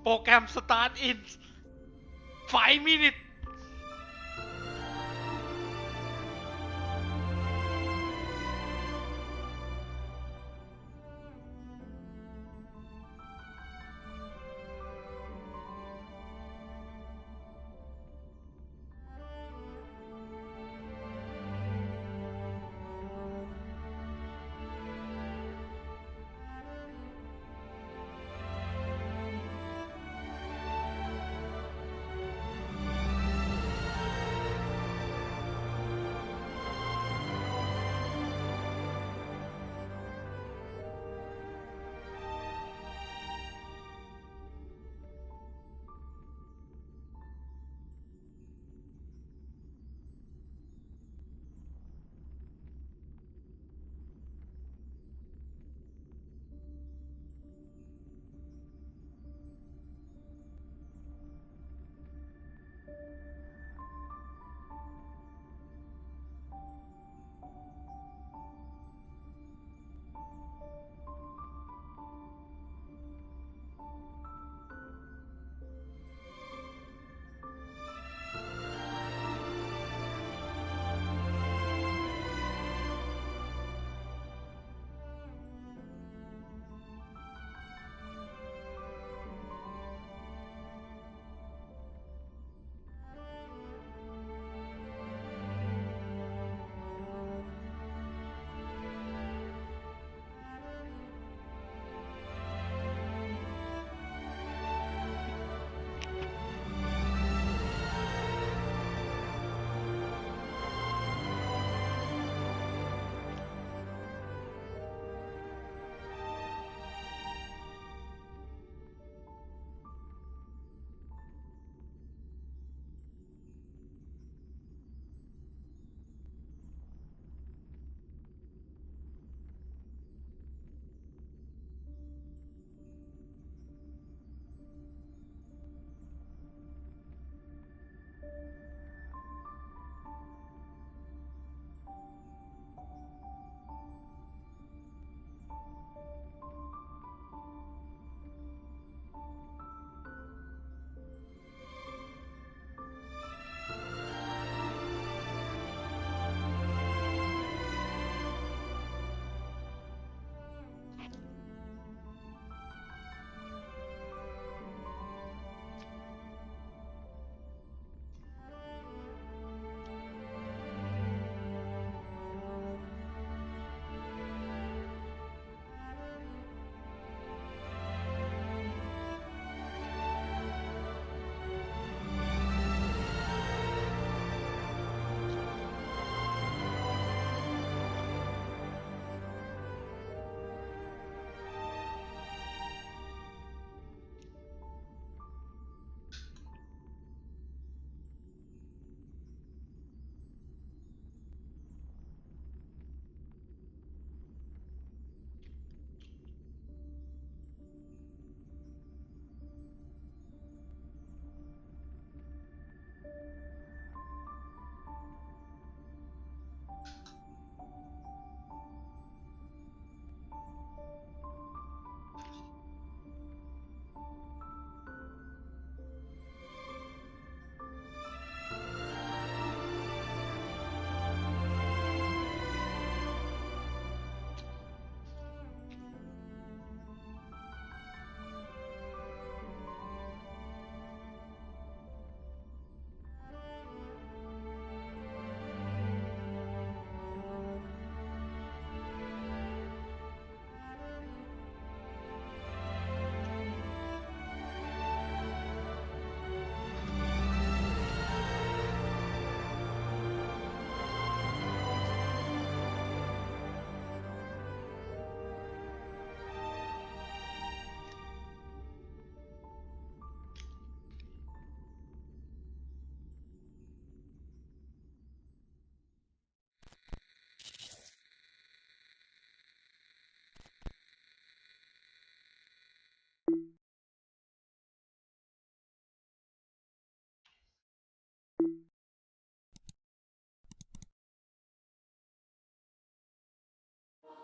รแกรม start in 5 minutes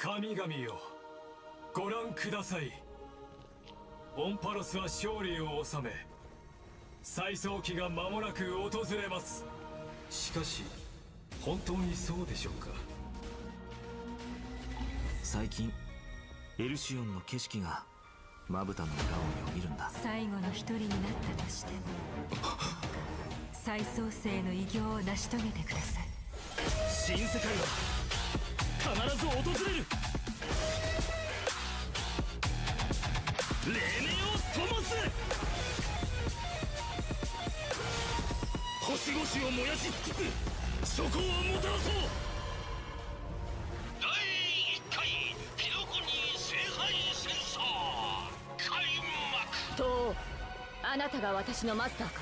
神々よ、ご覧ください。オンパロスは勝利を収め再早期が間もなく訪れます。しかし本当にそうでしょうか。最近エルシオンの景色がまぶたの裏をよぎるんだ。最後の一人になったとしても再創生の偉業を成し遂げてください。新世界は必ず訪れる。黎明を灯す。星々を燃やし尽くす。諸行をもたらそう。第1回キノコに聖杯戦争開幕。とあなたが私のマスターか。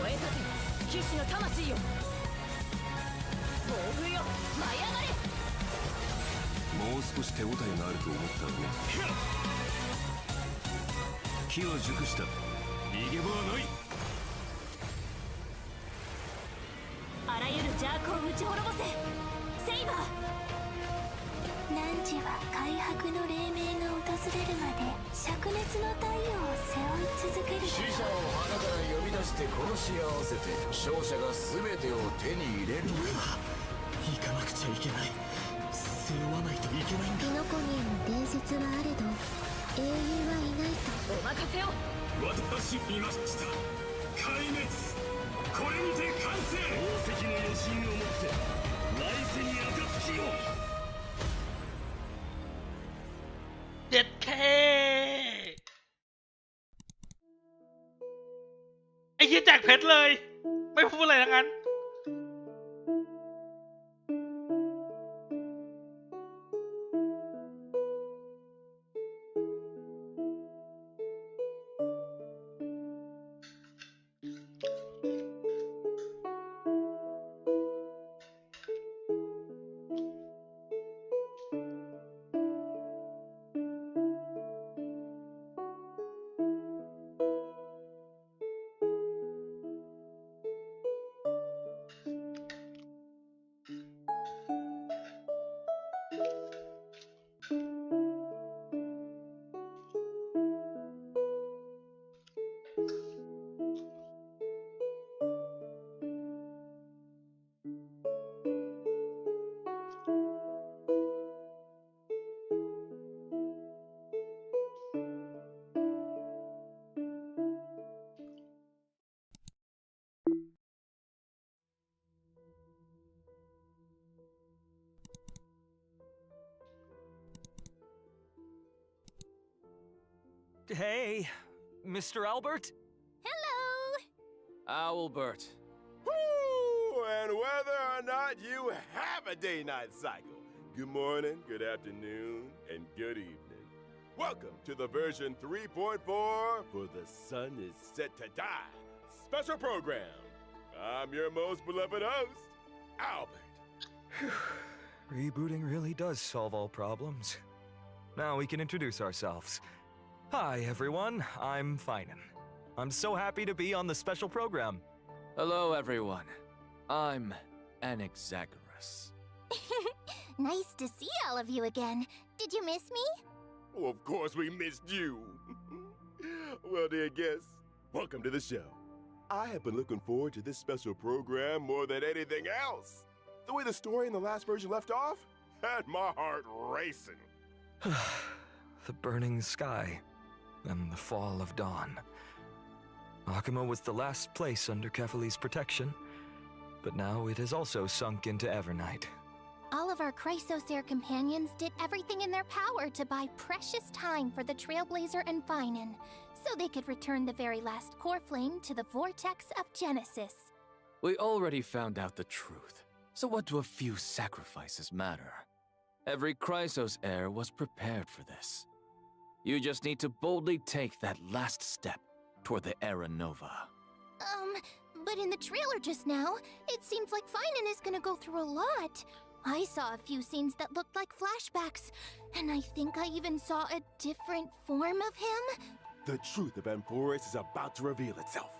燃え立て騎士の魂よ。暴風よ舞い上がれ。もう少し手応えがあると思ったらね。機は熟した。逃げ場はない。あらゆる邪悪を打ち滅ぼせ。セイバー。汝は開白の黎明が訪れるまで灼熱の太陽を背負い続ける。死者を花から呼び出して殺し合わせて勝者が全てを手に入れる。行かなくちゃいけない。背負わないといけないんだ。キノコにの伝説はあれど英雄はいないと。お任せを。私見ました。壊滅。これにて完成。宝石の余震をもって来世に暁を。เด็ดแค่ไอ้เหี้ยแจกเพชรเลย ไม่พูดอะไรทั้งนั้นHey, Mr. Albert? Owlbert. Woo! And whether or not you have a day-night cycle, good morning, good afternoon, and good evening. Welcome to the version 3.4 for The Sun is Set to Die special program. I'm your most beloved host, Albert. Rebooting really does solve all problems. Now we can introduce ourselves. Hi, everyone. I'm Finan. I'm so happy to be on the special program. Hello, everyone. I'm Anaxagoras. Nice to see all of you again. Did you miss me? Oh, of course we missed you. Well, dear guests, welcome to the show. I have been looking forward to this special program more than anything else. The way the story in the last version left off had my heart racing. The burning sky and the fall of dawn. Akuma was the last place under Kefali's protection, but now it has also sunk into Evernight. All of our Chrysosaur companions did everything in their power to buy precious time for the Trailblazer and Finan, so they could return the very last core flame to the vortex of Genesis. We already found out the truth, so what do a few sacrifices matter? Every Chrysos heir was prepared for this. You just need to boldly take that last step toward the Era Nova. But in the trailer just now, it seems like Finan is gonna go through a lot. I saw a few scenes that looked like flashbacks, and I think I even saw a different form of him. The truth of Amphoris is about to reveal itself.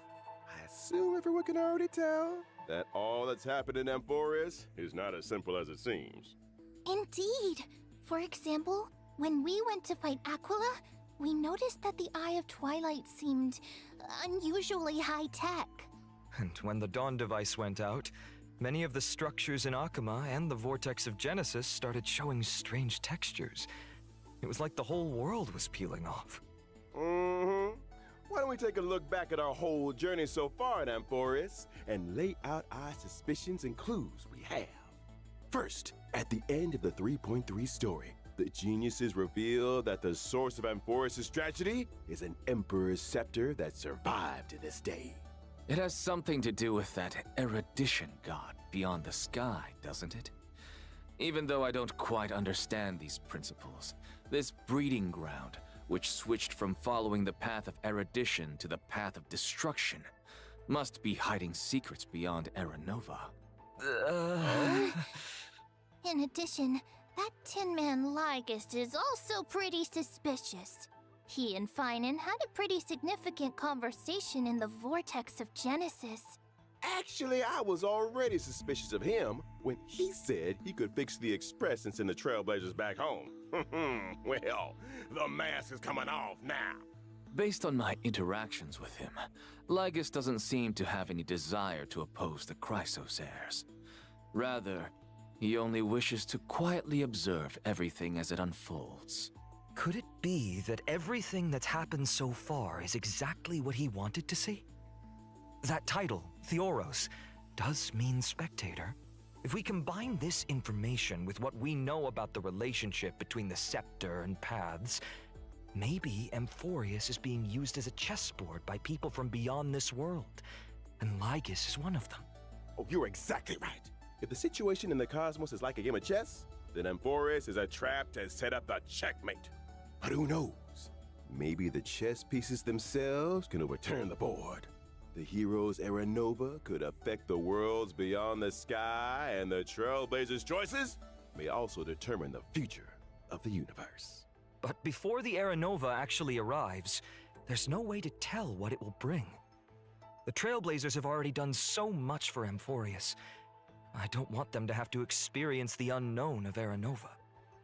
I assume everyone can already tell that all that's happened in Amphoris is not as simple as it seems. Indeed. For example, When we went to fight Aquila, we noticed that the Eye of Twilight seemed unusually high-tech. And when the Dawn device went out, many of the structures in Akuma and the Vortex of Genesis started showing strange textures. It was like the whole world was peeling off. Mm-hmm. Why don't we take a look back at our whole journey so far in Amphoris and lay out our suspicions and clues we have. First, at the end of the 3.3 story, the geniuses reveal that the source of Amphoris' tragedy is an Emperor's scepter that survived to this day. It has something to do with that erudition god beyond the sky, doesn't it? Even though I don't quite understand these principles, this breeding ground, which switched from following the path of erudition to the path of destruction, must be hiding secrets beyond Era Nova. In addition, that Tin Man Lygist is also pretty suspicious. He and Finan had a pretty significant conversation in the Vortex of Genesis. Actually, I was already suspicious of him when he said he could fix the Express and send the Trailblazers back home. Well, the mask is coming off now. Based on my interactions with him, Lygist doesn't seem to have any desire to oppose the Chrysos heirs. Rather, he only wishes to quietly observe everything as it unfolds. Could it be that everything that's happened so far is exactly what he wanted to see? That title, Theoros, does mean spectator. If we combine this information with what we know about the relationship between the scepter and paths, maybe Amphoris is being used as a chessboard by people from beyond this world, and Lygist is one of them. Oh, you're exactly right. If the situation in the cosmos is like a game of chess, then Amphoris is a trap to set up the checkmate. But who knows? Maybe the chess pieces themselves can overturn the board. The hero's Era Nova could affect the worlds beyond the sky, and the Trailblazers' choices may also determine the future of the universe. But before the Era Nova actually arrives, there's no way to tell what it will bring. The Trailblazers have already done so much for Amphoris. I don't want them to have to experience the unknown of Era Nova.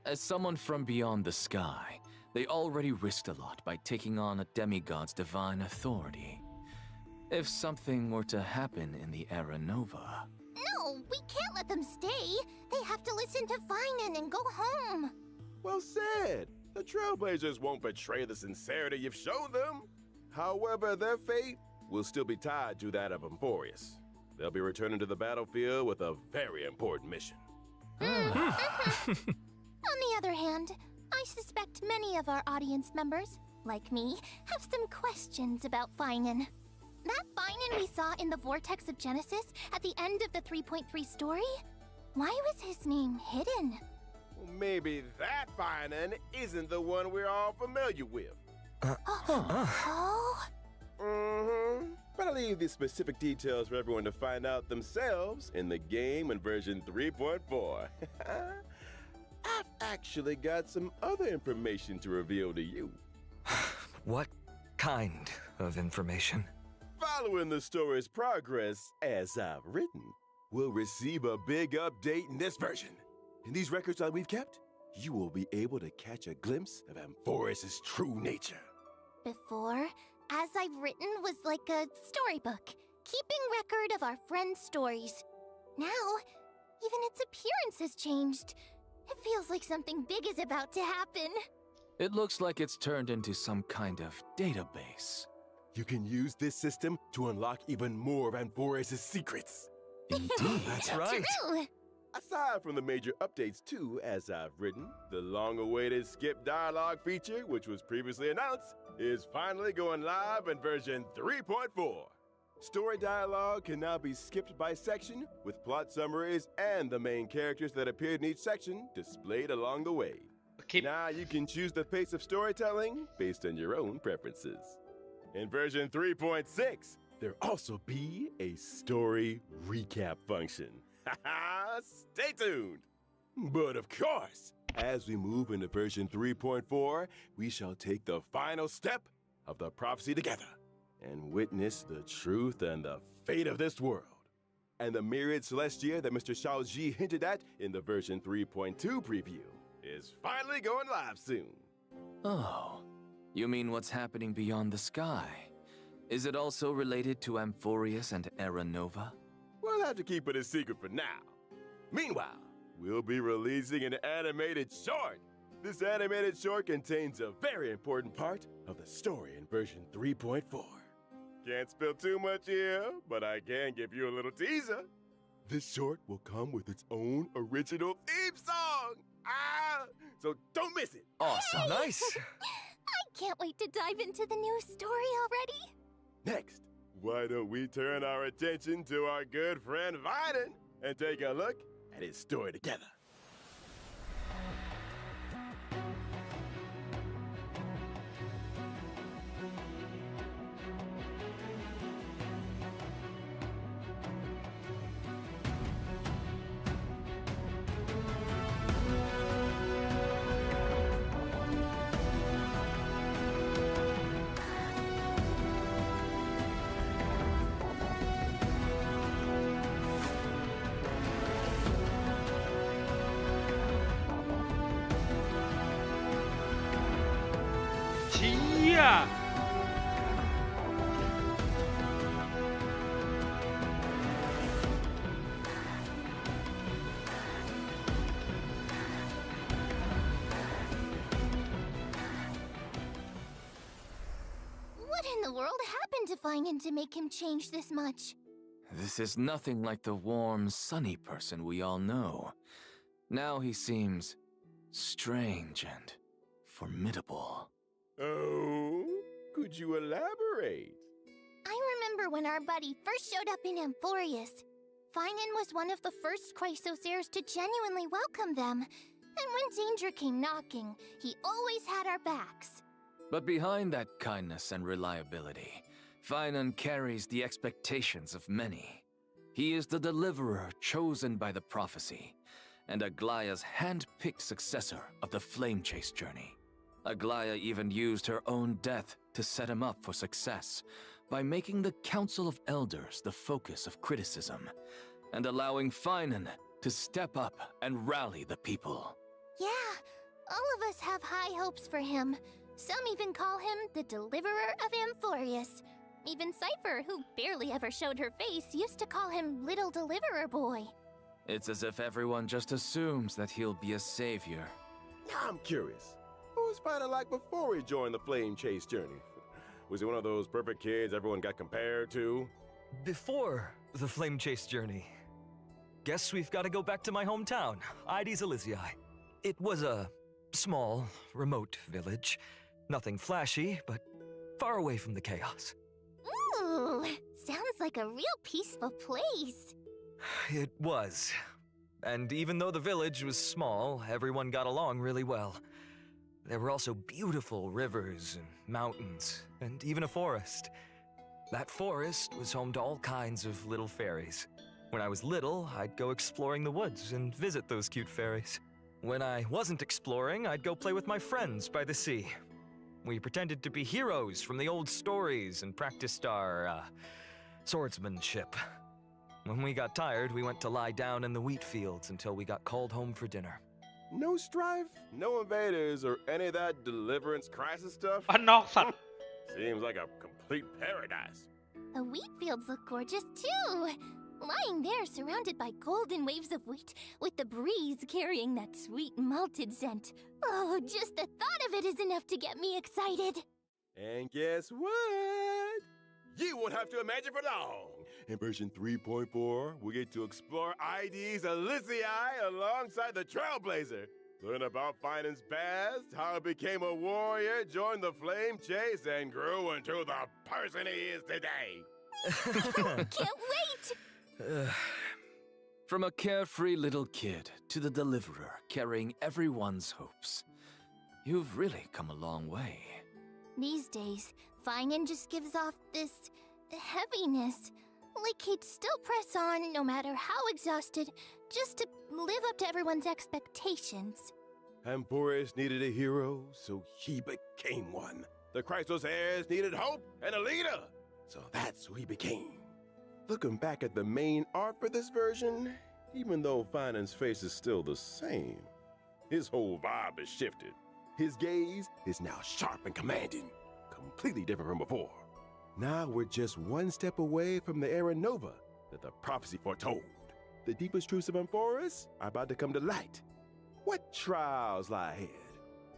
As someone from beyond the sky, they already risked a lot by taking on a demigod's divine authority. If something were to happen in the Era Nova... No, we can't let them stay. They have to listen to Finan and go home. Well said. The Trailblazers won't betray the sincerity you've shown them. However, their fate will still be tied to that of Amphoris. They'll be returning to the battlefield with a very important mission. On the other hand, I suspect many of our audience members, like me, have some questions about Finan. That Finan we saw in the Vortex of Genesis at the end of the 3.3 story? Why was his name hidden? Well, maybe that Finan isn't the one we're all familiar with. Oh? Mm-hmm. But I'll leave the specific details for everyone to find out themselves in the game in version 3.4. I've actually got some other information to reveal to you. What kind of information? Following the story's progress, as I've written, we'll receive a big update in this version. In these records that we've kept, you will be able to catch a glimpse of Amphoris' true nature. Before, As I've Written was like a storybook, keeping record of our friends' stories. Now, even its appearance has changed. It feels like something big is about to happen. It looks like it's turned into some kind of database. You can use this system to unlock even more of Amphoris' secrets. Indeed. That's right. True. Aside from the major updates to As I've Written, the long-awaited skip dialogue feature, which was previously announced, is finally going live in version 3.4. Story dialogue can now be skipped by section, with plot summaries and the main characters that appeared in each section displayed along the way. Okay. Now you can choose the pace of storytelling based on your own preferences. In version 3.6, there'll also be a story recap function. Stay tuned! But of course, as we move into version 3.4, we shall take the final step of the prophecy together and witness the truth and the fate of this world. And the myriad celestia that Mr. Shaoji hinted at in the version 3.2 preview is finally going live soon. Oh, you mean what's happening beyond the sky? Is it also related to Amphorius and Aranova? We'll have to keep it a secret for now. Meanwhile, we'll be releasing an animated short. This animated short contains a very important part of the story in version 3.4. Can't spill too much here, but I can give you a little teaser. This short will come with its own original theme song. So don't miss it. Awesome. Nice. I can't wait to dive into the new story already. Next, why don't we turn our attention to our good friend Viden and take a look at his story together. Yeah. What in the world happened to Finan to make him change this much? This is nothing like the warm, sunny person we all know. Now he seems strange and formidable. Oh, could you elaborate? I remember when our buddy first showed up in Amphorius. Finan was one of the first Chrysos heirs to genuinely welcome them. And when danger came knocking, he always had our backs. But behind that kindness and reliability, Finan carries the expectations of many. He is the deliverer chosen by the prophecy, and Aglaya's hand-picked successor of the Flame Chase journey. Aglaya even used her own death to set him up for success by making the Council of Elders the focus of criticism and allowing Finan to step up and rally the people. Yeah, all of us have high hopes for him. Some even call him the Deliverer of Amphorius. Even Cypher, who barely ever showed her face, used to call him Little Deliverer Boy. It's as if everyone just assumes that he'll be a savior. Now I'm curious. What was Finan like before he joined the Flame Chase journey? Was he one of those perfect kids everyone got compared to? Before the Flame Chase journey, guess we've got to go back to my hometown, Ides Elysiae. It was a small, remote village. Nothing flashy, but far away from the chaos. Ooh, sounds like a real peaceful place. It was. And even though the village was small, everyone got along really well. There were also beautiful rivers and mountains, and even a forest. That forest was home to all kinds of little fairies. When I was little, I'd go exploring the woods and visit those cute fairies. When I wasn't exploring, I'd go play with my friends by the sea. We pretended to be heroes from the old stories and practiced our, swordsmanship. When we got tired, we went to lie down in the wheat fields until we got called home for dinner. No strife, no invaders, or any of that deliverance crisis stuff? บ้านนอกสัตว์ Seems like a complete paradise. The wheat fields look gorgeous too. Lying there surrounded by golden waves of wheat, with the breeze carrying that sweet malted scent. Oh, just the thought of it is enough to get me excited. And guess what? You won't have to imagine for long. In version 3.4, we get to explore Ides Elysiae alongside the Trailblazer. Learn about Finan's past, how he became a warrior, joined the Flame Chase, and grew into the person he is today. Can't wait! From a carefree little kid to the deliverer carrying everyone's hopes, you've really come a long way. These days, Finan just gives off this heaviness. Like he'd still press on, no matter how exhausted, just to live up to everyone's expectations. Amphorius needed a hero, so he became one. The Chrysos heirs needed hope and a leader, so that's who he became. Looking back at the main art for this version, even though Finan's face is still the same, His whole vibe has shifted. His gaze is now sharp and commanding, completely different from before. Now we're just one step away from the era Nova that the prophecy foretold. The deepest truths of Amphoris are about to come to light. What trials lie ahead,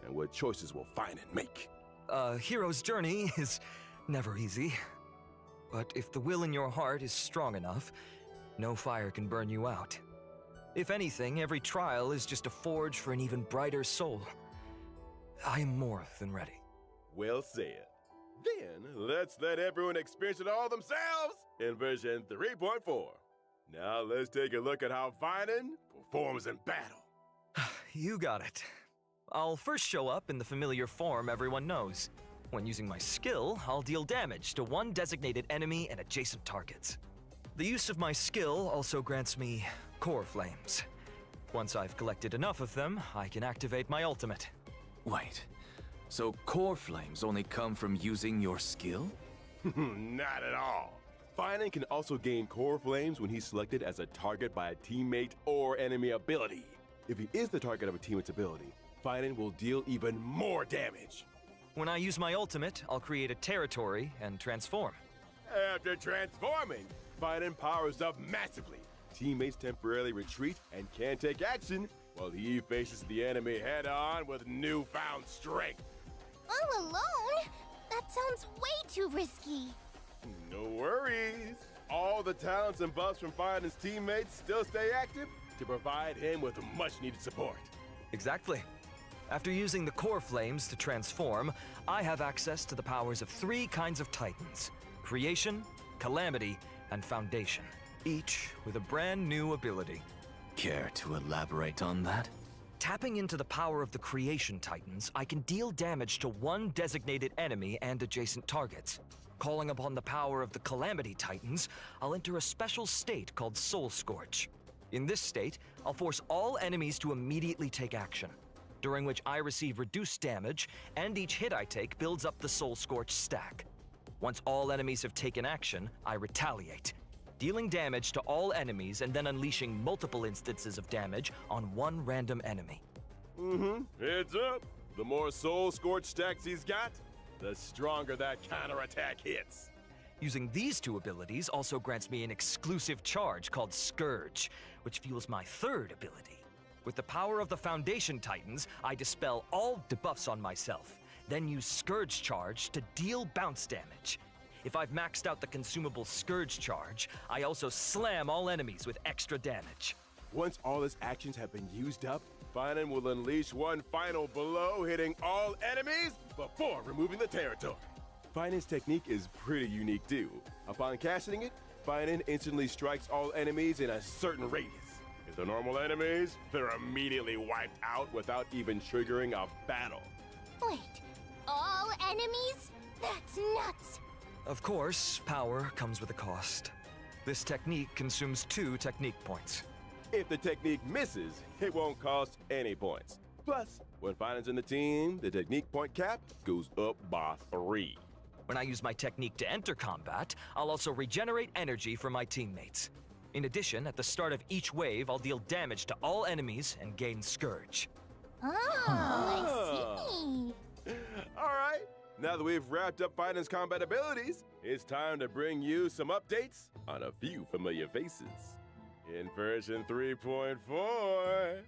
and what choices will Finan make? A hero's journey is never easy. But if the will in your heart is strong enough, no fire can burn you out. If anything, every trial is just a forge for an even brighter soul. I am more than ready. Well said. Then, let's let everyone experience it all themselves in version 3.4. Now let's take a look at how Finan performs in battle. You got it. I'll first show up in the familiar form everyone knows. When using my skill, I'll deal damage to one designated enemy and adjacent targets. The use of my skill also grants me core flames. Once I've collected enough of them, I can activate my ultimate. Wait, so core flames only come from using your skill? Not at all. Finan can also gain core flames when he's selected as a target by a teammate or enemy ability. If he is the target of a teammate's ability, Finan will deal even more damage. When I use my ultimate, I'll create a territory and transform. After transforming, Finan powers up massively. Teammates temporarily retreat and can't take action while he faces the enemy head-on with newfound strength. All alone? That sounds way too risky. No worries. All the talents and buffs from Finan's teammates still stay active to provide him with much-needed support. Exactly. After using the core flames to transform, I have access to the powers of 3 kinds of titans: Creation, Calamity, and Foundation, each with a brand new ability. Care to elaborate on that? Tapping into the power of the Creation Titans, I can deal damage to one designated enemy and adjacent targets. Calling upon the power of the Calamity Titans, I'll enter a special state called Soul Scorch. In this state, I'll force all enemies to immediately take action, during which I receive reduced damage, and each hit I take builds up the Soul Scorch stack. Once all enemies have taken action, I retaliate, dealing damage to all enemies and then unleashing multiple instances of damage on one random enemy. Heads up. The more Soul Scorch stacks he's got, the stronger that counterattack hits. Using these 2 abilities also grants me an exclusive charge called Scourge, which fuels my 3rd ability. With the power of the Foundation Titans, I dispel all debuffs on myself, then use Scourge Charge to deal bounce damage. If I've maxed out the consumable Scourge Charge, I also slam all enemies with extra damage. Once all his actions have been used up, Finan will unleash one final blow, hitting all enemies before removing the territory. Finan's technique is pretty unique too. Upon casting it, Finan instantly strikes all enemies in a certain radius. If they're normal enemies, they're immediately wiped out without even triggering a battle. Wait, all enemies? That's nuts! Of course, power comes with a cost. This technique consumes 2 technique points. If the technique misses, it won't cost any points. Plus, when Finan's in the team, the technique point cap goes up by 3. When I use my technique to enter combat, I'll also regenerate energy for my teammates. In addition, at the start of each wave, I'll deal damage to all enemies and gain Scourge. I see. All right, now that we've wrapped up Finan's combat abilities, it's time to bring you some updates on a few familiar faces. In version 3.4,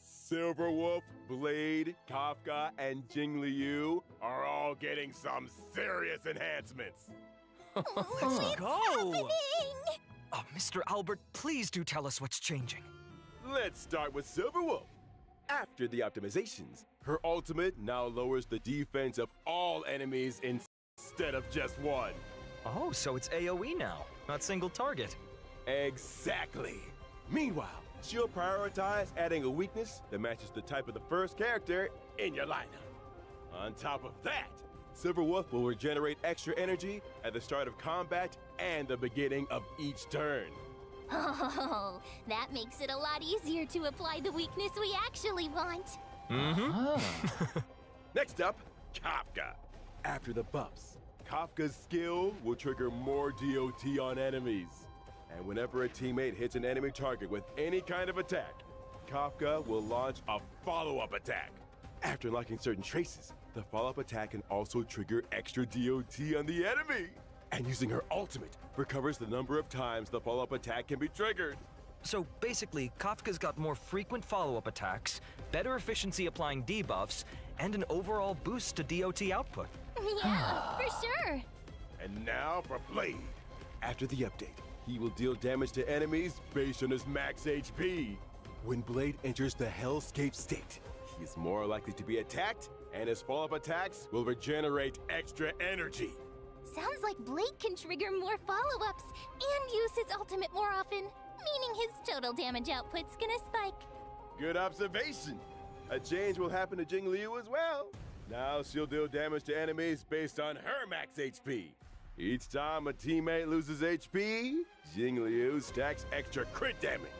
Silverwolf, Blade, Kafka, and Jingliu are all getting some serious enhancements. Let's go! Oh, Mr. Albert, please do tell us what's changing. Let's start with Silverwolf. After the optimizations, her ultimate now lowers the defense of all enemies instead of just one. Oh, so it's AoE now, not single target. Exactly. Meanwhile, she'll prioritize adding a weakness that matches the type of the first character in your lineup. On top of that, Silverwolf will regenerate extra energy at the start of combat and the beginning of each turn. Oh, that makes it a lot easier to apply the weakness we actually want. Next up, Kafka. After the buffs, Kafka's skill will trigger more DOT on enemies. And whenever a teammate hits an enemy target with any kind of attack, Kafka will launch a follow-up attack. After unlocking certain traces, the follow-up attack can also trigger extra DOT on the enemy. And using her ultimate recovers the number of times the follow-up attack can be triggered. So basically, Kafka's got more frequent follow-up attacks, better efficiency applying debuffs, and an overall boost to DOT output. Yeah, for sure. And now for Blade. After the update, he will deal damage to enemies based on his max HP. When Blade enters the Hellscape state, he is more likely to be attacked, and his follow-up attacks will regenerate extra energy. Sounds like Blade can trigger more follow-ups and use his ultimate more often, meaning his total damage output's gonna spike. Good observation. A change will happen to Jing Liu as well. Now she'll deal damage to enemies based on her max HP. Each time a teammate loses HP, Jing Liu stacks extra crit damage.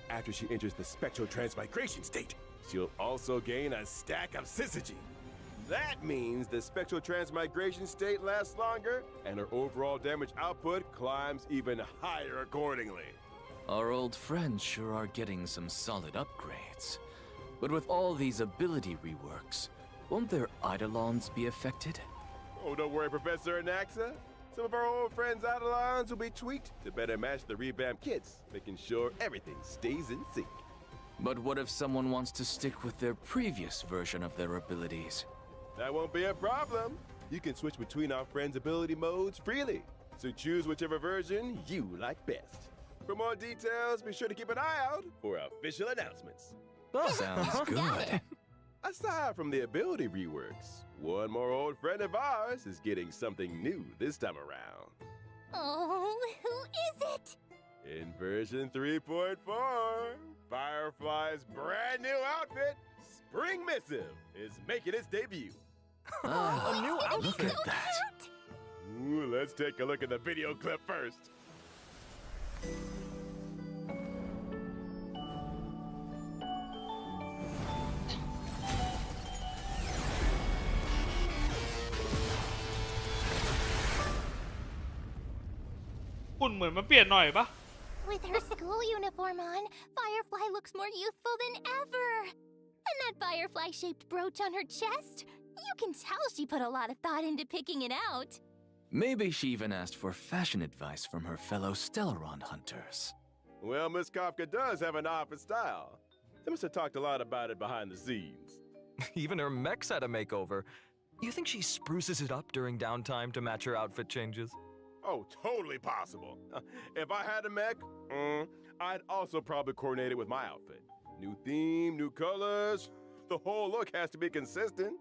After she enters the spectral transmigration state, she'll also gain a stack of syzygy. That means the spectral transmigration state lasts longer, and her overall damage output climbs even higher accordingly. Our old friends sure are getting some solid upgrades. But with all these ability reworks, won't their Eidolons be affected? Oh, don't worry, Professor Anaxa. Some of our old friends' Eidolons will be tweaked to better match the revamped kits, making sure everything stays in sync. But what if someone wants to stick with their previous version of their abilities? That won't be a problem. You can switch between our friends' ability modes freely, so choose whichever version you like best. For more details, be sure to keep an eye out for official announcements. Sounds good. Aside from the ability reworks, one more old friend of ours is getting something new this time around. Oh, who is it? In version 3.4, Firefly's brand new outfit, Spring Missive, is making its debut. A new outfit. Look at that. Ooh, let's take a look at the video clip first. With her school uniform on, Firefly looks more youthful than ever. And that firefly-shaped brooch on her chest, you can tell she put a lot of thought into picking it out. Maybe she even asked for fashion advice from her fellow Stellaron hunters. Well, Miss Kafka does have an eye for style. They must have talked a lot about it behind the scenes. Even her mech's had a makeover. You think she spruces it up during downtime to match her outfit changes? Oh, totally possible. If I had a mech, I'd also probably coordinate it with my outfit. New theme, new colors. The whole look has to be consistent.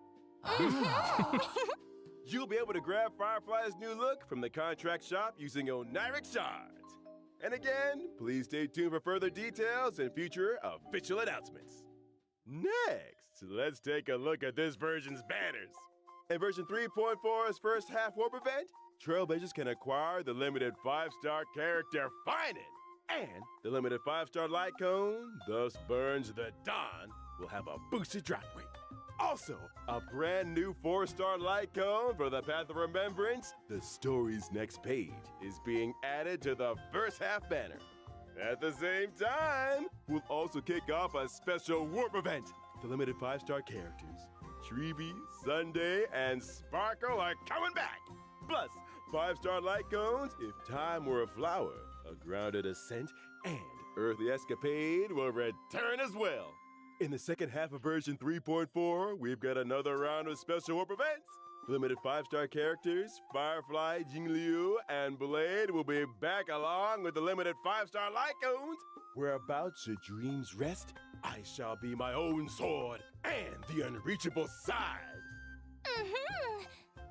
You'll be able to grab Firefly's new look from the contract shop using Oniric Shards. And again, please stay tuned for further details and future official announcements. Next, let's take a look at this version's banners. In version 3.4's first half warp event, Trailblazers can acquire the limited 5-star character Find It, and the limited 5-star light cone, thus Burns the Dawn, will have a boosted drop rate. Also, a brand new 4-star light cone for the Path of Remembrance, the story's next page, is being added to the first half banner. At the same time, we'll also kick off a special warp event. The limited 5-star characters, Treevee, Sunday, and Sparkle are coming back. Plus, 5-star light cones if time were a flower, a grounded ascent, and Earthly Escapade will return as well. In the second half of version 3.4, we've got another round of special warp events. Limited 5-star characters, Firefly, Jingliu, and Blade will be back along with the limited 5-star light cones. Whereabouts should dreams rest, I shall be my own sword and the unreachable side.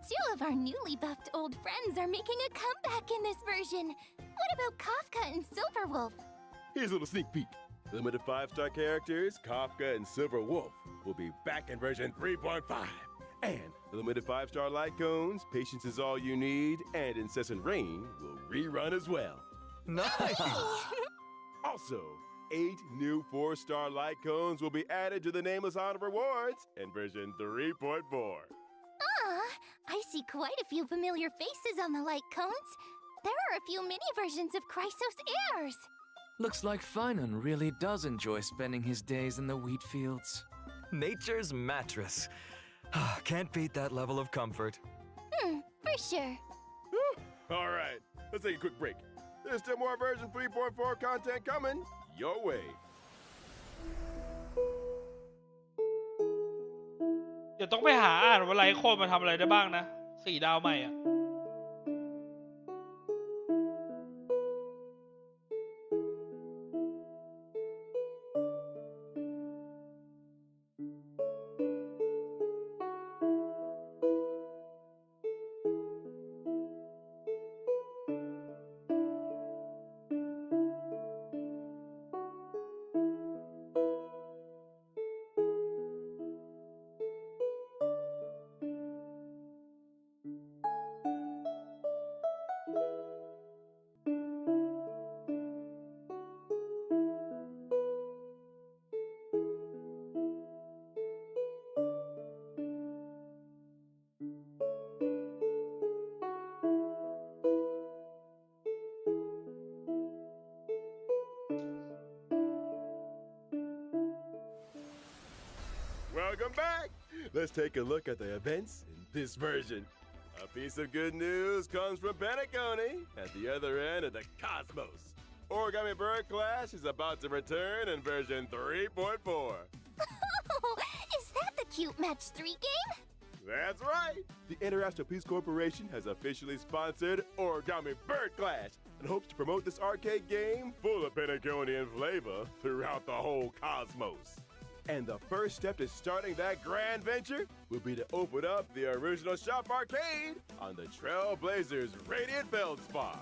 Two of our newly buffed old friends are making a comeback in this version. What about Kafka and Silverwolf? Here's a little sneak peek. Limited 5-star characters, Kafka and Silver Wolf, will be back in version 3.5. And the limited 5-star light cones, Patience is All You Need, and Incessant Rain will rerun as well. Nice! Also, 8 new 4-star light cones will be added to the Nameless Honor Rewards in version 3.4. I see quite a few familiar faces on the light cones. There are a few mini versions of Chrysos Heirs. Looks like Finan really does enjoy spending his days in the wheat fields. Nature's mattress. Can't beat that level of comfort. For sure. All right, let's take a quick break. There's still more version 3.4 content coming your way. เดี๋ยวต้องไปหาอ่านว่าไลโคนมาทำอะไรได้บ้างนะ4 ดาวใหม่อ่ะ Welcome back! Let's take a look at the events in this version. A piece of good news comes from Penacony at the other end of the cosmos. Origami Bird Clash is about to return in version 3.4. Oh, is that the cute Match 3 game? That's right! The International Peace Corporation has officially sponsored Origami Bird Clash and hopes to promote this arcade game full of Penaconian flavor throughout the whole cosmos. And the first step to starting that grand venture will be to open up the original shop arcade on the Trailblazers Radiant Feldspar.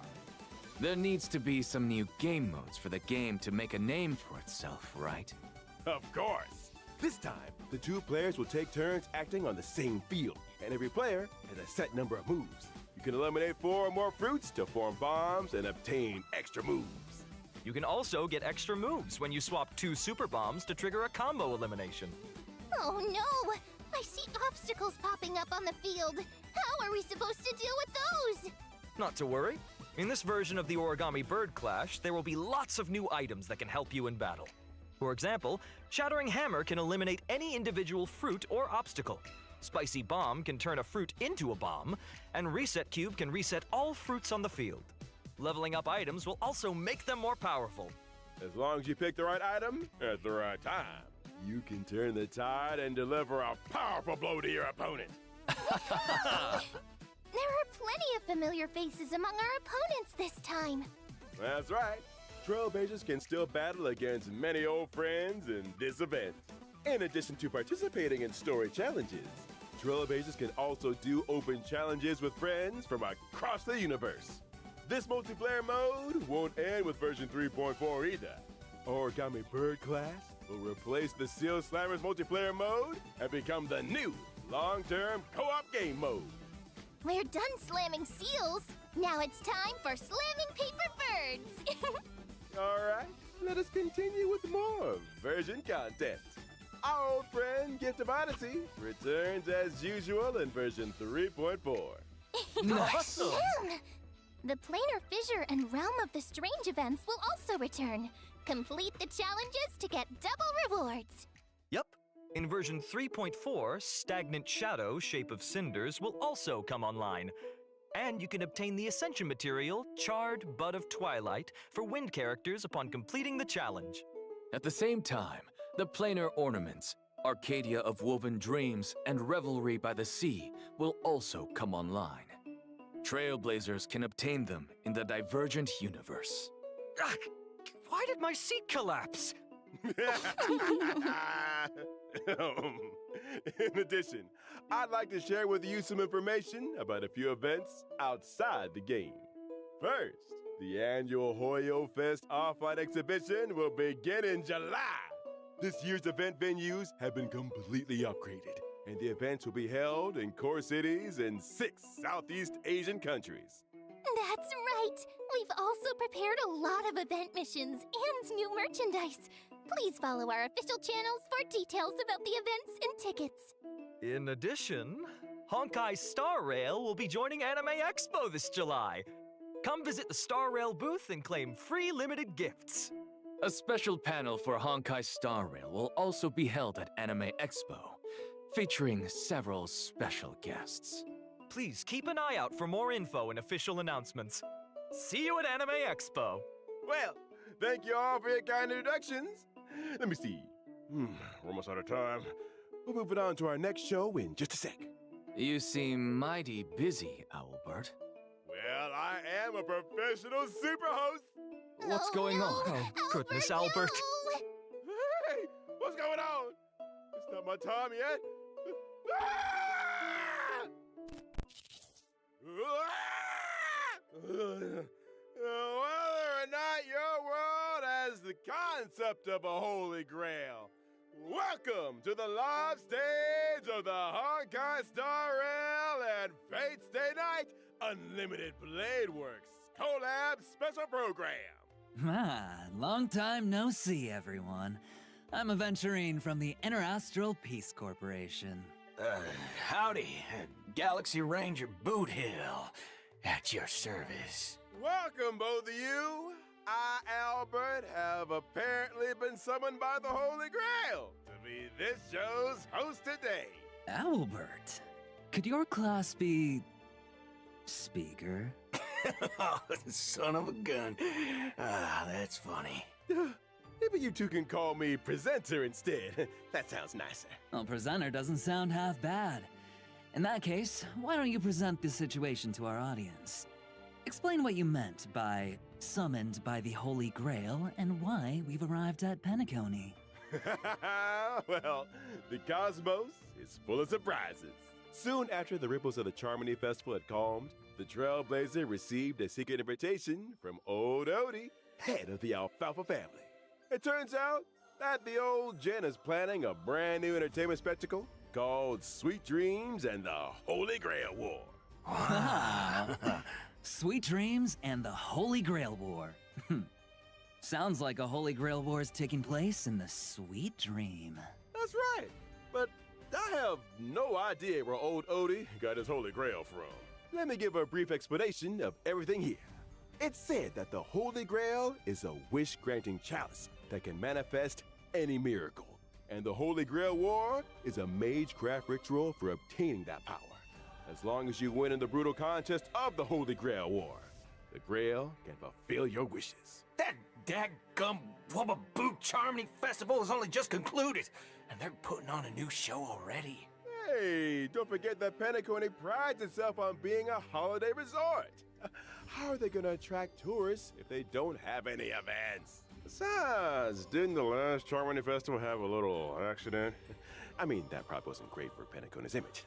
There needs to be some new game modes for the game to make a name for itself, right? Of course! This time, the 2 players will take turns acting on the same field, and every player has a set number of moves. You can eliminate 4 or more fruits to form bombs and obtain extra moves. You can also get extra moves when you swap 2 super bombs to trigger a combo elimination. Oh no! I see obstacles popping up on the field. How are we supposed to deal with those? Not to worry. In this version of the Origami Bird Clash, there will be lots of new items that can help you in battle. For example, Shattering Hammer can eliminate any individual fruit or obstacle. Spicy Bomb can turn a fruit into a bomb, and Reset Cube can reset all fruits on the field. Leveling up items will also make them more powerful. As long as you pick the right item at the right time, you can turn the tide and deliver a powerful blow to your opponent. There are plenty of familiar faces among our opponents this time. That's right. Trailblazers can still battle against many old friends in this event. In addition to participating in story challenges, Trailblazers can also do open challenges with friends from across the universe. This multiplayer mode won't end with version 3.4 either. Origami Bird Clash will replace the Seal Slammers multiplayer mode and become the new long-term co-op game mode. We're done slamming seals. Now it's time for slamming paper birds. All right, let us continue with more version content. Our old friend Gift of Odyssey returns as usual in version 3.4. Nice! The Planar Fissure and Realm of the Strange events will also return. Complete the challenges to get double rewards. Yep. In version 3.4, Stagnant Shadow, Shape of Cinders, will also come online. And you can obtain the Ascension material, Charred Bud of Twilight, for wind characters upon completing the challenge. At the same time, the planar ornaments, Arcadia of Woven Dreams, and Revelry by the Sea will also come online. Trailblazers can obtain them in the Divergent universe. Ugh, why did my seat collapse? In addition, I'd like to share with you some information about a few events outside the game. First, the annual Hoyo Fest Off-White exhibition will begin in July. This year's event venues have been completely upgraded, and the events will be held in core cities in 6 Southeast Asian countries. That's right. We've also prepared a lot of event missions and new merchandise. Please follow our official channels for details about the events and tickets. In addition, HonkaiStarRail will be joining Anime Expo this July. Come visit the StarRail booth and claim free limited gifts. A special panel for HonkaiStarRail will also be held at Anime Expo, featuring several special guests. Please keep an eye out for more info and official announcements. See you at Anime Expo. Well, thank you all for your kind introductions. Let me see. We're almost out of time. We'll move it on to our next show in just a sec. You seem mighty busy, Owlbert. Well, I am a professional superhost. What's going on? Oh, goodness, Albert. Hey, what's going on? It's not my time yet. Whether or not your world has the concept of a holy grail, welcome to the live stage of the HonkaiStarRail and Fate's Day Night Unlimited Blade Works collab special program. Long time no see, everyone. I'm Aventurine from the Interastral Peace Corporation. Howdy, Galaxy Ranger Boot Hill, at your service. Welcome, both of you. I, Albert, have apparently been summoned by the Holy Grail to be this show's host today. Albert, could your class be... speaker? Son of a gun. That's funny. Maybe you two can call me presenter instead. That sounds nicer. Well, presenter doesn't sound half bad. In that case, why don't you present the situation to our audience? Explain what you meant by summoned by the Holy Grail and why we've arrived at Penacony. Well, the cosmos is full of surprises. Soon after the ripples of the Charmony Festival had calmed, the Trailblazer received a secret invitation from old Odie, head of the Alfalfa family. It turns out that the old Jen is planning a brand new entertainment spectacle called Sweet Dreams and the Holy Grail War. Wow. Sweet Dreams and the Holy Grail War. Sounds like a Holy Grail War is taking place in the Sweet Dream. That's right, but I have no idea where old Odie got his Holy Grail from. Let me give a brief explanation of everything here. It's said that the Holy Grail is a wish-granting chalice that can manifest any miracle. And the Holy Grail War is a magecraft ritual for obtaining that power. As long as you win in the brutal contest of the Holy Grail War, the Grail can fulfill your wishes. That daggum Wubba Boot Charmony Festival has only just concluded, and they're putting on a new show already. Hey, don't forget that Penacony prides itself on being a holiday resort. How are they going to attract tourists if they don't have any events? Besides, didn't the last Charmony Festival have a little accident? I mean, that probably wasn't great for Penacony's image.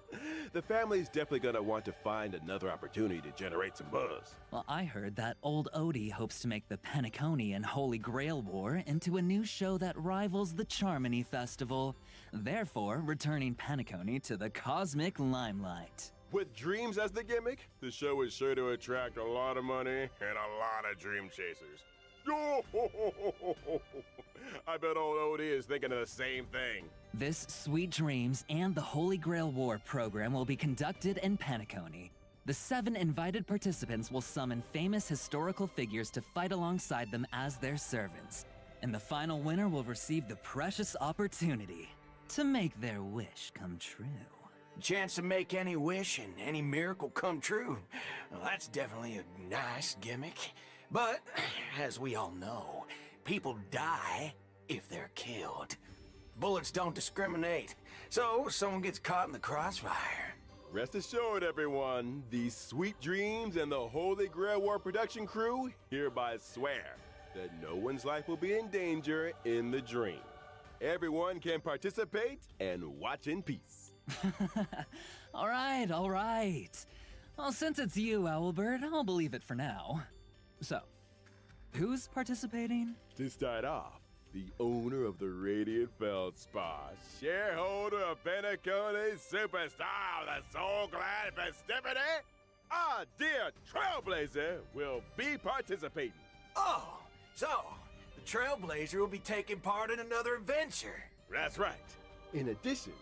The family's definitely gonna want to find another opportunity to generate some buzz. Well, I heard that old Odie hopes to make the Penacony and Holy Grail War into a new show that rivals the Charmony Festival, therefore returning Penacony to the cosmic limelight. With dreams as the gimmick, the show is sure to attract a lot of money and a lot of dream chasers. I bet old Odie is thinking of the same thing. This Sweet Dreams and the Holy Grail War program will be conducted in Penacony. The 7 invited participants will summon famous historical figures to fight alongside them as their servants. And the final winner will receive the precious opportunity to make their wish come true. Chance to make any wish and any miracle come true. Well, that's definitely a nice gimmick. But, as we all know, people die if they're killed. Bullets don't discriminate, so someone gets caught in the crossfire. Rest assured, everyone, the Sweet Dreams and the Holy Grail War production crew hereby swear that no one's life will be in danger in the dream. Everyone can participate and watch in peace. All right. Well, since it's you, Owlbert, I'll believe it for now. So, who's participating? To start off, the owner of the Radiant Feldspar, shareholder of Penacony Superstar, the Soul Glad Festivity, our dear Trailblazer will be participating. Oh, so the Trailblazer will be taking part in another adventure. That's right. In addition,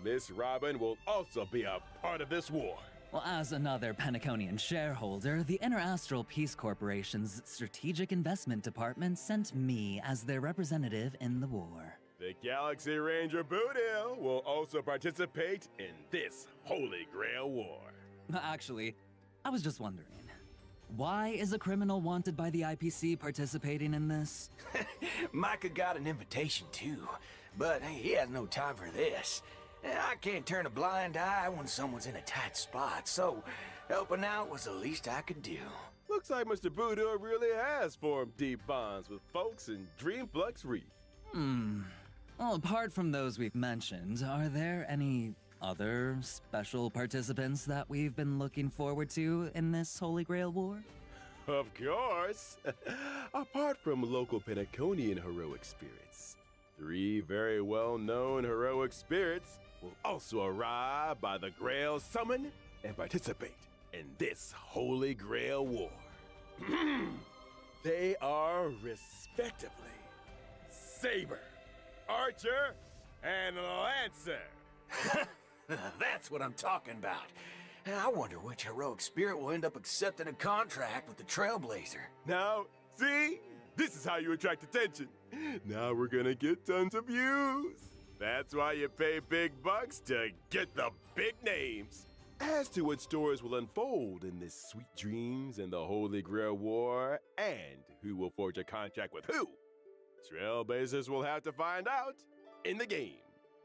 Miss Robin will also be a part of this war. Well, as another Penaconian shareholder, the Interastral Peace Corporation's Strategic Investment Department sent me as their representative in the war. The Galaxy Ranger Boodle will also participate in this Holy Grail War. Actually, I was just wondering, why is a criminal wanted by the IPC participating in this? Micah got an invitation too, but he has no time for this. I can't turn a blind eye when someone's in a tight spot, so helping out was the least I could do. Looks like Mr. Boodle really has formed deep bonds with folks in Dreamflux Reef. Well, apart from those we've mentioned, are there any other special participants that we've been looking forward to in this Holy Grail War? Of course! Apart from local Penaconian heroic spirits, 3 very well-known heroic spirits will also arrive by the Grail Summon and participate in this Holy Grail War. They are respectively Saber, Archer, and Lancer. That's what I'm talking about. I wonder which heroic spirit will end up accepting a contract with the Trailblazer. Now, see? This is how you attract attention. Now we're gonna get tons of views. That's why you pay big bucks to get the big names. As to what stories will unfold in this Sweet Dreams and the Holy Grail War, and who will forge a contract with who, Trailblazers will have to find out in the game.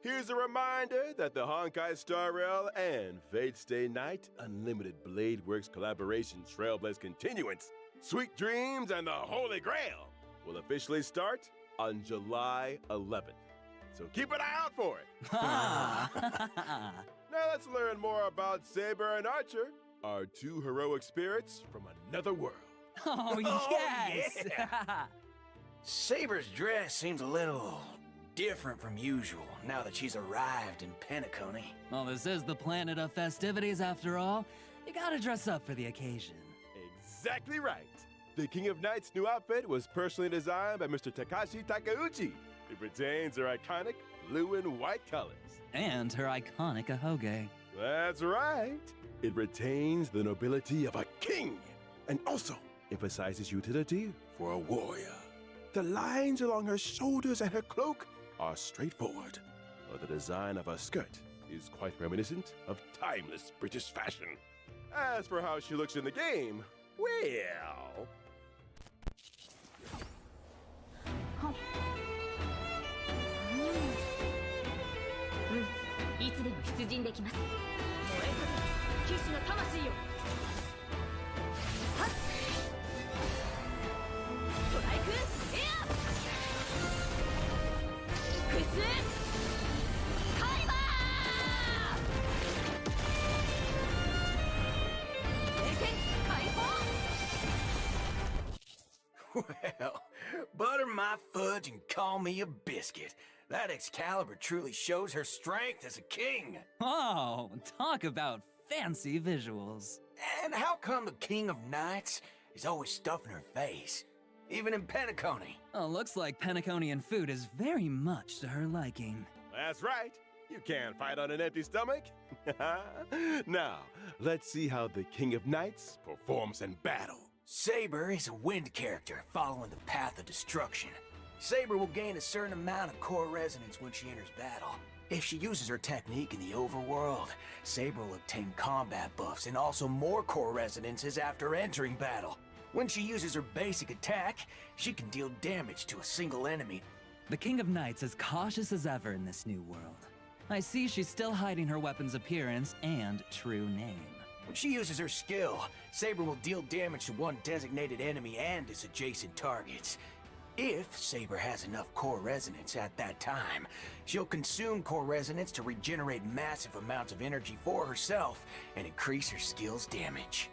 Here's a reminder that the HonkaiStarRail and Fate Stay Night Unlimited Blade Works collaboration Trailblaze Continuance, Sweet Dreams and the Holy Grail will officially start on July 11th. So keep an eye out for it. Now let's learn more about Saber and Archer, our 2 heroic spirits from another world. Oh, yes! Yeah. Saber's dress seems a little different from usual now that she's arrived in Penacony. Well, this is the planet of festivities after all. You gotta dress up for the occasion. Exactly right. The King of Night's new outfit was personally designed by Mr. Takashi Takeuchi. It retains her iconic blue and white colors. And her iconic ahoge. That's right. It retains the nobility of a king and also emphasizes utility for a warrior. The lines along her shoulders and her cloak are straightforward, while the design of her skirt is quite reminiscent of timeless British fashion. As for how she looks in the game, well... いつでも出陣できます。燃えた騎士の魂よ。はっ。ストライクエア。フェスカイバー。聖剣解放。 Well, butter my fudge and call me a biscuit. That Excalibur truly shows her strength as a king. Oh, talk about fancy visuals. And how come the King of Knights is always stuffing her face? Even in Penacony. Oh, looks like Penaconian food is very much to her liking. That's right. You can't fight on an empty stomach. Now, let's see how the King of Knights performs in battle. Saber is a wind character following the path of destruction. Saber will gain a certain amount of core resonance when she enters battle. If she uses her technique in the overworld, Saber will obtain combat buffs and also more core resonances after entering battle. When she uses her basic attack, she can deal damage to a single enemy. The King of Knights is cautious as ever in this new world. I see she's still hiding her weapon's appearance and true name. When she uses her skill, Saber will deal damage to one designated enemy and its adjacent targets. If Saber has enough core resonance at that time, she'll consume core resonance to regenerate massive amounts of energy for herself and increase her skill's damage.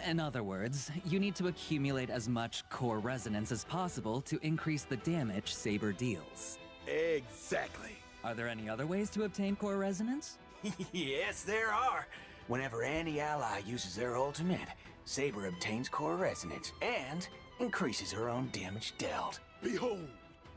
In other words, you need to accumulate as much core resonance as possible to increase the damage Saber deals. Exactly. Are there any other ways to obtain core resonance? Yes, there are. Whenever any ally uses their ultimate, Saber obtains core resonance and increases her own damage dealt. Behold,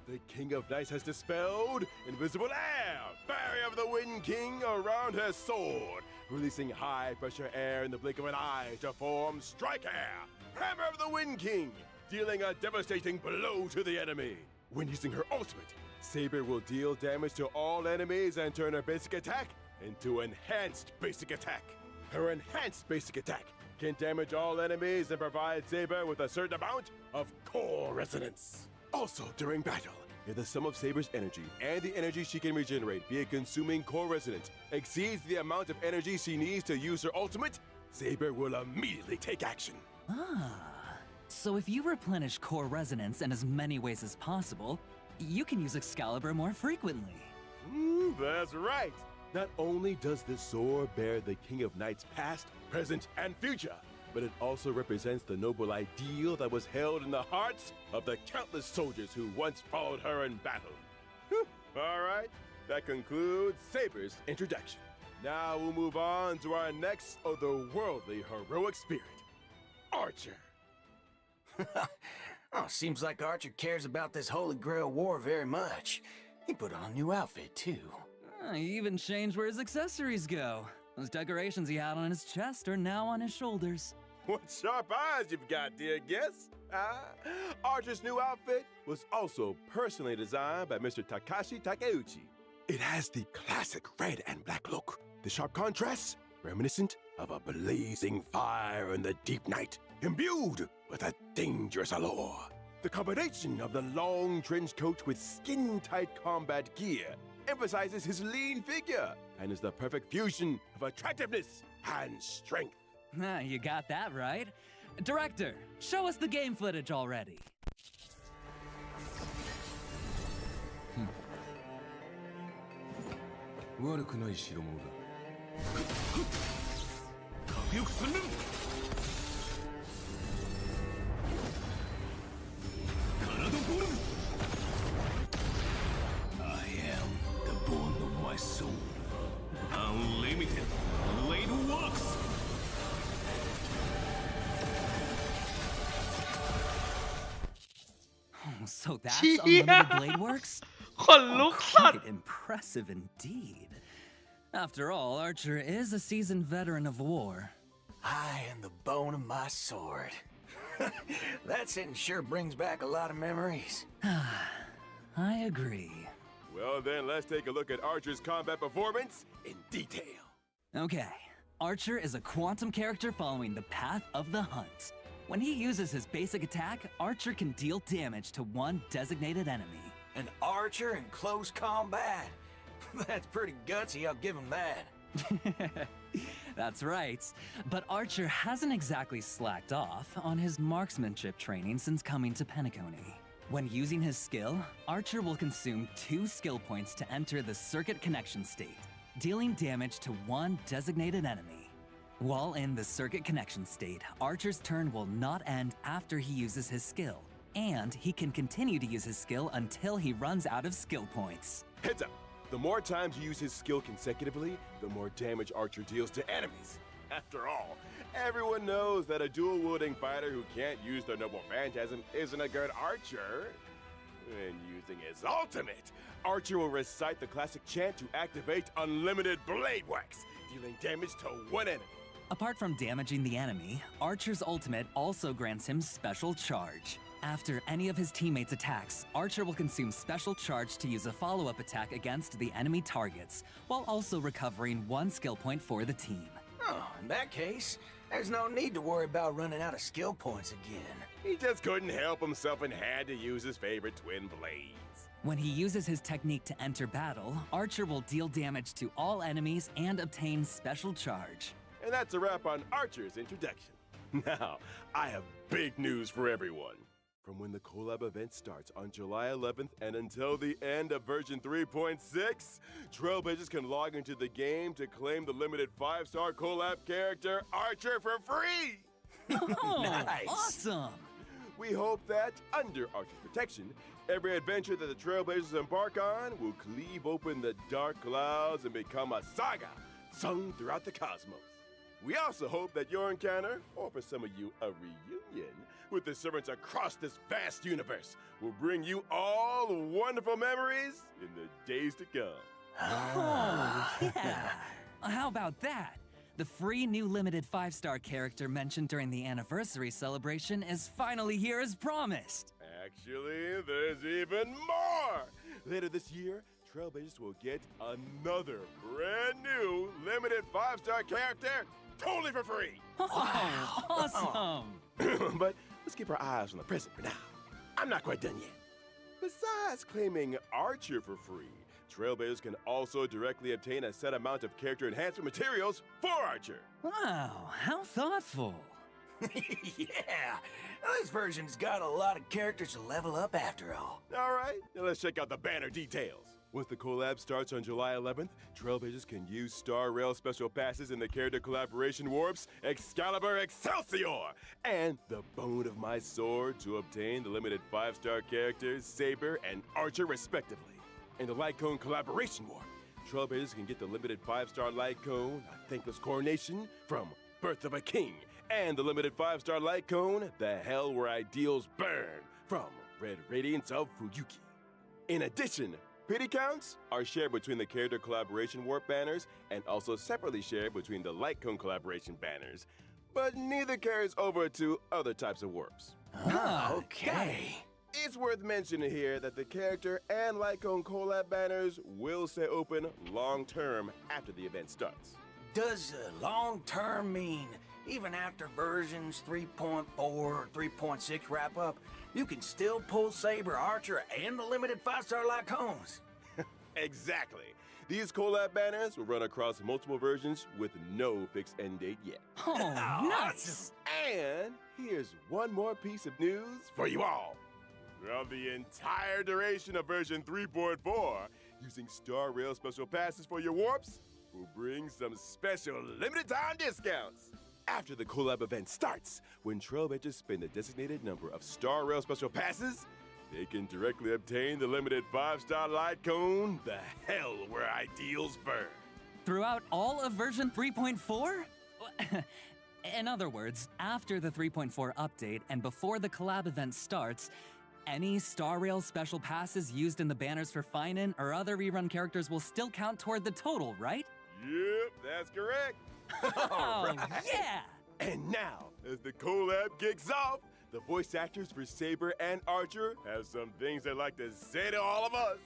The King of Knights has dispelled invisible air, barrier of the Wind King around her sword, releasing high-pressure air in the blink of an eye to form Strike Air, Hammer of the Wind King, dealing a devastating blow to the enemy. When using her ultimate, Saber will deal damage to all enemies and turn her basic attack into Enhanced Basic Attack. Her Enhanced Basic Attack can damage all enemies and provide Saber with a certain amount of core resonance. Also, during battle, if the sum of Saber's energy and the energy she can regenerate via consuming core resonance exceeds the amount of energy she needs to use her ultimate, Saber will immediately take action. So if you replenish core resonance in as many ways as possible, you can use Excalibur more frequently. That's right. Not only does this sword bear the King of Knights past, present, and future, but it also represents the noble ideal that was held in the hearts of the countless soldiers who once followed her in battle. All right, that concludes Saber's introduction. Now we'll move on to our next otherworldly heroic spirit, Archer. Oh, seems like Archer cares about this Holy Grail War very much. He put on a new outfit, too. He even changed where his accessories go. Those decorations he had on his chest are now on his shoulders. What sharp eyes you've got, dear guest. Archer's new outfit was also personally designed by Mr. Takashi Takeuchi. It has the classic red and black look, the sharp contrasts reminiscent of a blazing fire in the deep night, imbued with a dangerous allure. The combination of the long trench coat with skin-tight combat gear emphasizes his lean figure and is the perfect fusion of attractiveness and strength. You got that right. Director, show us the game footage already. 悪くない代物だ。火力専念。体ボルム。I am the bone of my soul. Unlimited blade works. So that's Unlimited Blade Works? ขนลุกสัตว์ Quite impressive indeed. After all, Archer is a seasoned veteran of war. I am the bone of my sword. That sentence sure brings back a lot of memories. I agree. Well then, let's take a look at Archer's combat performance in detail. Okay, Archer is a quantum character following the path of the hunt. When he uses his basic attack, Archer can deal damage to one designated enemy. An archer in close combat? That's pretty gutsy, I'll give him that. That's right. But Archer hasn't exactly slacked off on his marksmanship training since coming to Penacony. When using his skill, Archer will consume 2 skill points to enter the circuit connection state, dealing damage to one designated enemy. While in the circuit connection state, Archer's turn will not end after he uses his skill, and he can continue to use his skill until he runs out of skill points. Heads up! The more times you use his skill consecutively, the more damage Archer deals to enemies. After all, everyone knows that a dual-wielding fighter who can't use their noble phantasm isn't a good archer. When using his ultimate, Archer will recite the classic chant to activate Unlimited Blade Wax, dealing damage to one enemy. Apart from damaging the enemy, Archer's ultimate also grants him Special Charge. After any of his teammates' attacks, Archer will consume Special Charge to use a follow-up attack against the enemy targets, while also recovering 1 skill point for the team. Oh, in that case, there's no need to worry about running out of skill points again. He just couldn't help himself and had to use his favorite twin blades. When he uses his technique to enter battle, Archer will deal damage to all enemies and obtain Special Charge. And that's a wrap on Archer's introduction. Now, I have big news for everyone. From when the collab event starts on July 11th and until the end of version 3.6, Trailblazers can log into the game to claim the limited 5-star collab character Archer for free! Oh, Nice. Awesome! We hope that, under Archer's protection, every adventure that the Trailblazers embark on will cleave open the dark clouds and become a saga sung throughout the cosmos. We also hope that your encounter, or for some of you, a reunion, with the servants across this vast universe will bring you all wonderful memories in the days to come. Oh, yeah. How about that? The free new limited 5-star character mentioned during the anniversary celebration is finally here as promised. Actually, there's even more! Later this year, Trailblazers will get another brand new limited 5-star character totally for free! Oh, awesome! But let's keep our eyes on the present for now. I'm not quite done yet. Besides claiming Archer for free, Trailblazers can also directly obtain a set amount of character enhancement materials for Archer. Wow, how thoughtful. Yeah, this version's got a lot of characters to level up after all. All right, now let's check out the banner details. Once the collab starts on July 11th, Trailblazers can use StarRail special passes in the character collaboration warps Excalibur Excelsior and the Bone of My Sword to obtain the limited 5-star characters Saber and Archer respectively. In the Light Cone collaboration warp, Trailblazers can get the limited 5-star Light Cone, A Thankless Coronation from Birth of a King, and the limited 5-star Light Cone, The Hell Where Ideals Burn from Red Radiance of Fuyuki. In addition, pity counts are shared between the character collaboration warp banners and also separately shared between the Light Cone collaboration banners, but neither carries over to other types of warps. Oh, okay. It's worth mentioning here that the character and Light Cone collab banners will stay open long-term after the event starts. Does long-term mean even after versions 3.4 or 3.6 wrap up, you can still pull Saber, Archer, and the limited 5-star Light Cones? Exactly. These collab banners will run across multiple versions with no fixed end date yet. Oh, nice! And here's one more piece of news for you all. Throughout the entire duration of version 3.4, using StarRail special passes for your warps will bring some special limited time discounts. After the collab event starts, when Trailblazers spend a designated number of StarRail special passes, they can directly obtain the limited 5-star Light Cone, The Hell Where Ideals Burn. Throughout all of version 3.4? In other words, after the 3.4 update and before the collab event starts, any StarRail special passes used in the banners for Finan or other rerun characters will still count toward the total, right? Yep, that's correct. Oh, yeah! And now, as the collab kicks off, the voice actors for Saber and Archer have some things they'd like to say to all of us.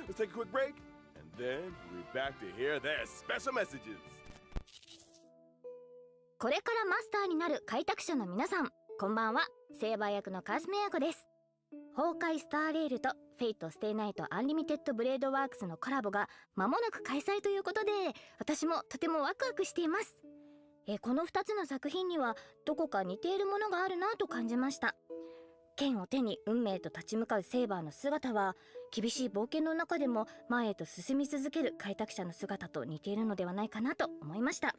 Let's take a quick break, and then we'll be back to hear their special messages. これからマスターになる開拓者の皆さん、こんばんは。セーバー役のカズメヤコです。崩壊スターレールとフェイトステイナイトアンリミテッドブレードワークスのコラボが間もなく開催ということで、私もとてもワクワクしています。この2つの作品にはどこか似ているものがあるなと感じました。剣を手に運命と立ち向かうセーバーの姿は、厳しい冒険の中でも前へと進み続ける開拓者の姿と似ているのではないかなと思いました。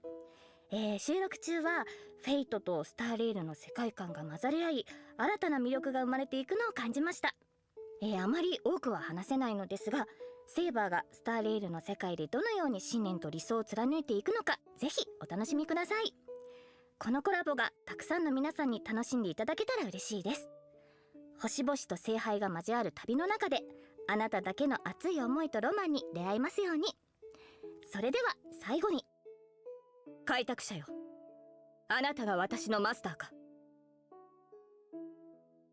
収録中はフェイトとスターレールの世界観が混ざり合い、新たな魅力が生まれていくのを感じました。あまり多くは話せないのですが、セーバーがスターレールの世界でどのように信念と理想を貫いていくのか、ぜひお楽しみください。このコラボがたくさんの皆さんに楽しんでいただけたら嬉しいです。星々と聖杯が交わる旅の中で、あなただけの熱い思いとロマンに出会えますように。それでは最後に、開拓者よ、あなたが私のマスターか。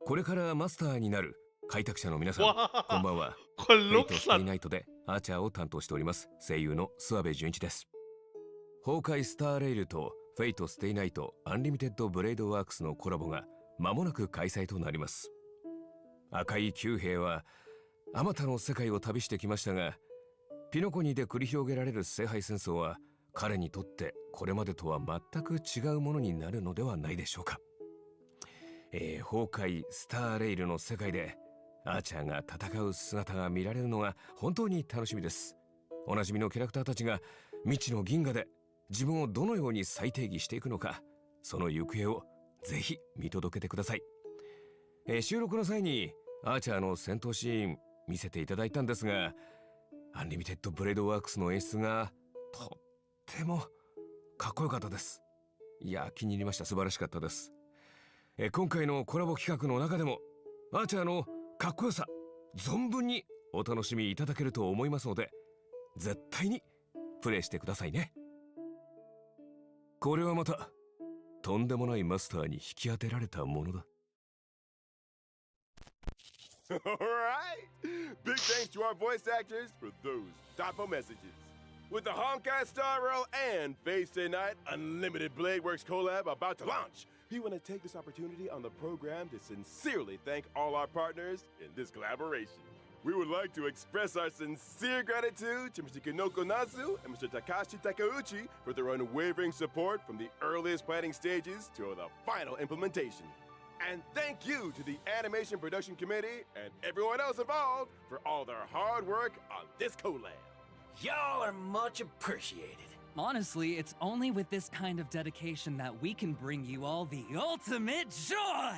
これからマスターになる開拓者の皆さん、こんばんは。フェイトステイナイトでアーチャーを担当しております声優の諏訪部純一です。崩壊スターレイルとフェイトステイナイトアンリミテッドブレードワークスのコラボが間もなく開催となります。赤い九兵はあまたの世界を旅してきましたが、ピノコニで繰り広げられる聖杯戦争は彼にとってこれまでとは全く違うものになるのではないでしょうか。崩壊スターレイルの世界でアーチャーが戦う姿が見られるのが本当に楽しみです。おなじみのキャラクターたちが未知の銀河で自分をどのように再定義していくのか、その行方をぜひ見届けてください。収録の際にアーチャーの戦闘シーン見せていただいたんですが、アンリミテッドブレードワークスの演出がとってもかっこよかったです。いや気に入りました。素晴らしかったです。今回のコラボ企画の中でもアーチャーのかっこよさ存分にお楽しみいただけると思いますので、絶対にプレイしてくださいね。これはまたとんでもないマスターに引き当てられたものだ。Alright! Big thanks to our voice actors for those thoughtful messages. With the HonkaiStarRail and Fate Stay Night Unlimited Bladeworks collab about to launch, we want to take this opportunity on the program to sincerely thank all our partners in this collaboration. We would like to express our sincere gratitude to Mr. Kinoko Nasu and Mr. Takashi Takeuchi for their unwavering support from the earliest planning stages to the final implementation. And thank you to the Animation Production Committee and everyone else involved for all their hard work on this collab. Y'all are much appreciated. Honestly, it's only with this kind of dedication that we can bring you all the ultimate joy!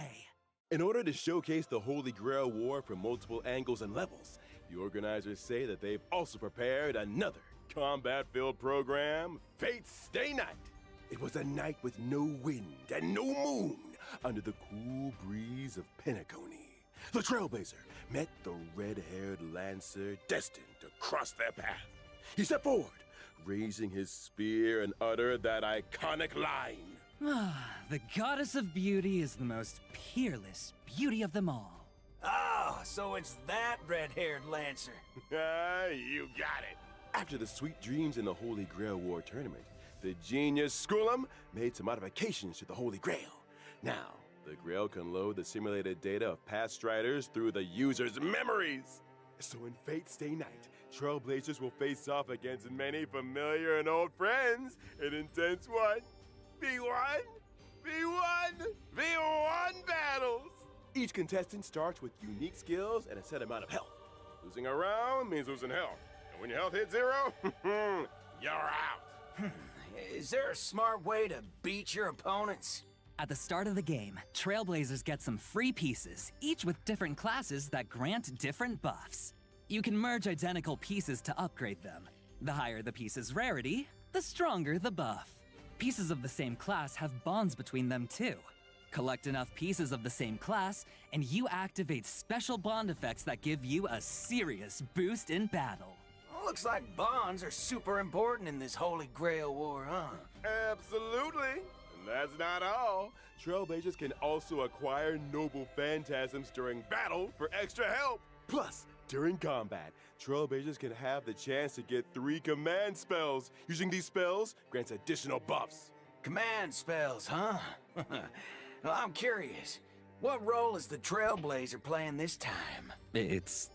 In order to showcase the Holy Grail War from multiple angles and levels, the organizers say that they've also prepared another combat-filled program, Fate Stay Night. It was a night with no wind and no moon under the cool breeze of Penacony. The Trailblazer met the red-haired Lancer destined to cross their path. He stepped forward, raising his spear and uttered that iconic line. The goddess of beauty is the most peerless beauty of them all. Oh, so it's that red-haired Lancer. You got it. After the sweet dreams in the Holy Grail War tournament, the genius Skullum made some modifications to the Holy Grail. Now, the Grail can load the simulated data of past striders through the user's memories. So in Fate Stay Night, Trailblazers will face off against many familiar and old friends in intense V1 battles. Each contestant starts with unique skills and a set amount of health. Losing a round means losing health. And when your health hits 0, you're out. Is there a smart way to beat your opponents? At the start of the game, Trailblazers get some free pieces, each with different classes that grant different buffs. You can merge identical pieces to upgrade them. The higher the piece's rarity, the stronger the buff. Pieces of the same class have bonds between them too. Collect enough pieces of the same class, and you activate special bond effects that give you a serious boost in battle. Looks like bonds are super important in this Holy Grail War, huh? Absolutely. And that's not all. Trailblazers can also acquire noble phantasms during battle for extra help. Plus, during combat, Trailblazers can have the chance to get 3 command spells. Using these spells grants additional buffs. Command spells, huh? Well, I'm curious. What role is the Trailblazer playing this time? It's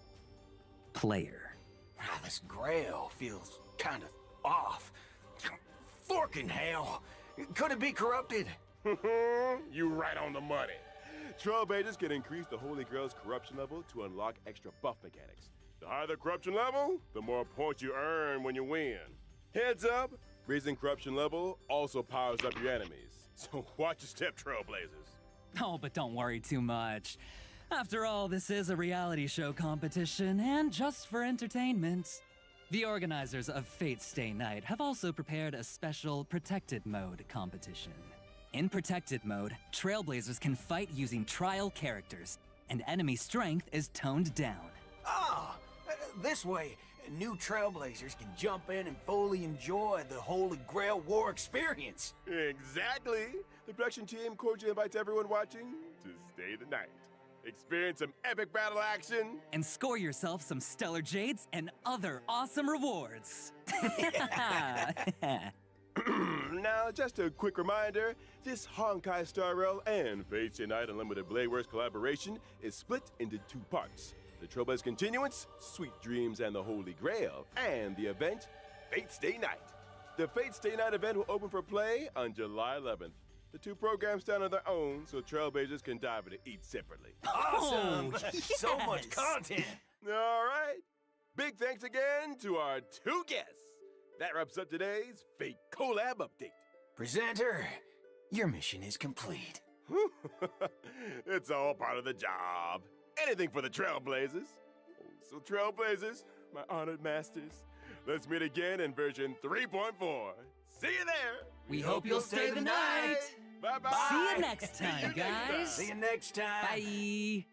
player. This Grail feels kind of off. Forking hell. Could it be corrupted? You right on the money. Trailblazers can increase the Holy Grail's corruption level to unlock extra buff mechanics. The higher the corruption level, the more points you earn when you win. Heads up, raising corruption level also powers up your enemies. So watch your step, Trailblazers. Oh, but don't worry too much. After all, this is a reality show competition, and just for entertainment. The organizers of Fate Stay Night have also prepared a special Protected Mode competition. In Protected Mode, Trailblazers can fight using trial characters, and enemy strength is toned down. This way, new Trailblazers can jump in and fully enjoy the Holy Grail War experience. Exactly. The production team cordially invites everyone watching to stay the night. Experience some epic battle action. And score yourself some stellar jades and other awesome rewards. Now, just a quick reminder, this HonkaiStarRail and Fate Stay Night Unlimited Bladeworks collaboration is split into 2 parts. The Trailblazer Continuance, Sweet Dreams and the Holy Grail, and the event, Fate Stay Night. The Fate Stay Night event will open for play on July 11th. The 2 programs stand on their own, so Trailblazers can dive into each separately. Awesome! So much content! All right. Big thanks again to our 2 guests. That wraps up today's Fate Collab Update. Presenter, your mission is complete. It's all part of the job. Anything for the Trailblazers. So Trailblazers, my honored masters, let's meet again in version 3.4. See you there! We hope you'll stay the night. Bye bye. See you next time, guys. See you next time. Bye.